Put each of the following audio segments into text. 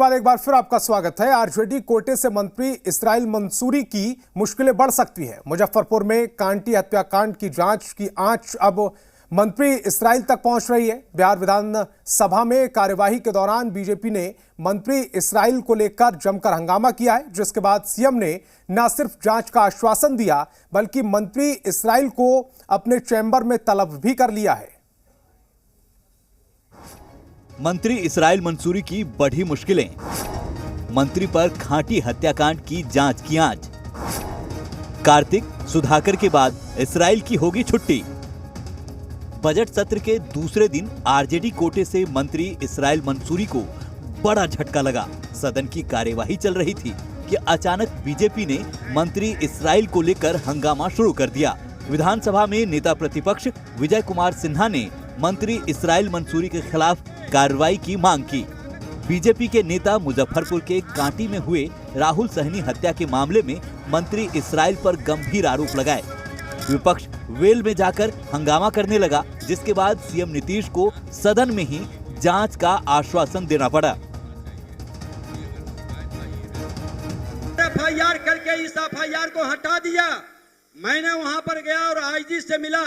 बाद एक बार फिर आपका स्वागत है। आरजेडी कोटे से मंत्री इसराइल मंसूरी की मुश्किलें बढ़ सकती हैं। मुजफ्फरपुर में कांटी हत्याकांड की जांच की आंच अब मंत्री इसराइल तक पहुंच रही है। बिहार विधानसभा में कार्यवाही के दौरान बीजेपी ने मंत्री इसराइल को लेकर जमकर हंगामा किया है, जिसके बाद सीएम ने न सिर्फ जांच का आश्वासन दिया बल्कि मंत्री इसराइल को अपने चैम्बर में तलब भी कर लिया है। मंत्री इसराइल मंसूरी की बढ़ी मुश्किलें, मंत्री पर खांटी हत्याकांड की जांच की आंच। कार्तिक सुधाकर के बाद इसराइल की होगी छुट्टी। बजट सत्र के दूसरे दिन आरजेडी कोटे से मंत्री इसराइल मंसूरी को बड़ा झटका लगा। सदन की कार्यवाही चल रही थी कि अचानक बीजेपी ने मंत्री इसराइल को लेकर हंगामा शुरू कर दिया। विधानसभा में नेता प्रतिपक्ष विजय कुमार सिन्हा ने मंत्री इसराइल मंसूरी के खिलाफ कार्रवाई की मांग की। बीजेपी के नेता मुजफ्फरपुर के कांटी में हुए राहुल सहनी हत्या के मामले में मंत्री इसराइल पर गंभीर आरोप लगाए। विपक्ष वेल में जाकर हंगामा करने लगा, जिसके बाद सीएम नीतीश को सदन में ही जांच का आश्वासन देना पड़ा। एफआईआर करके इस एफआईआर को हटा दिया। मैंने वहां पर गया और आईजी से मिला।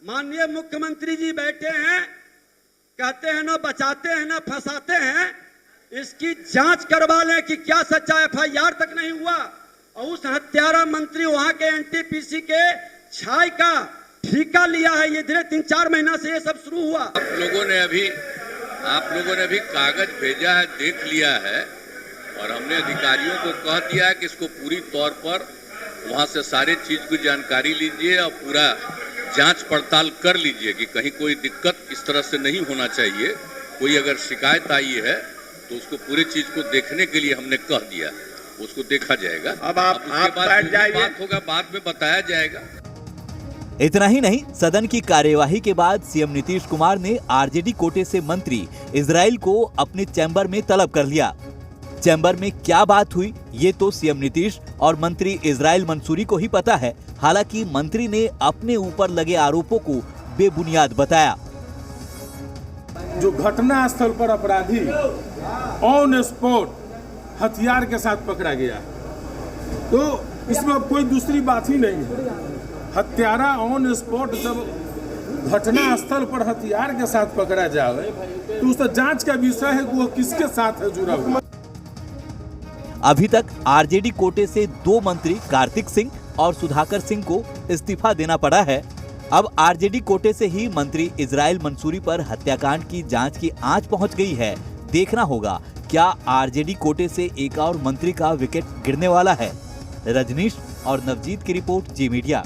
माननीय मुख्यमंत्री जी बैठे हैं, कहते हैं ना बचाते हैं ना फंसाते हैं। इसकी जांच करवा लें कि क्या सच्चा एफआईआर तक नहीं हुआ। और उस हत्यारा मंत्री वहां के एनटीपीसी के छाई का ठेका लिया है। ये धीरे 3-4 महीना से ये सब शुरू हुआ। आप लोगों ने अभी कागज भेजा है, देख लिया है और हमने अधिकारियों को कह दिया है कि इसको पूरी तौर पर वहां से सारी चीज की जानकारी लीजिए और पूरा जांच पड़ताल कर लीजिए कि कहीं कोई दिक्कत इस तरह से नहीं होना चाहिए। कोई अगर शिकायत आई है तो उसको पूरी चीज को देखने के लिए हमने कह दिया, उसको देखा जाएगा। अब आप बैठ जाइए, बात होगा बाद में बताया जाएगा। इतना ही नहीं, सदन की कार्यवाही के बाद सीएम नीतीश कुमार ने आरजेडी कोटे से मंत्री इसराइल को अपने चैम्बर में तलब कर लिया। चैम्बर में क्या बात हुई ये तो सीएम नीतीश और मंत्री इसराइल मंसूरी को ही पता है। हालांकि मंत्री ने अपने ऊपर लगे आरोपों को बेबुनियाद बताया। जो घटना स्थल पर अपराधी ऑन स्पॉट हथियार के साथ पकड़ा गया, तो इसमें कोई दूसरी बात ही नहीं है। हत्यारा ऑन स्पॉट जब घटना स्थल पर हथियार के साथ पकड़ा जाए तो उसका जांच का विषय है कि वो किसके साथ है जुड़ा हुआ। अभी तक आरजेडी कोटे से 2 मंत्री कार्तिक सिंह और सुधाकर सिंह को इस्तीफा देना पड़ा है। अब आरजेडी कोटे से ही मंत्री इसराइल मंसूरी पर हत्याकांड की जांच की आंच पहुंच गई है। देखना होगा क्या आरजेडी कोटे से एक और मंत्री का विकेट गिरने वाला है। रजनीश और नवजीत की रिपोर्ट, जी मीडिया।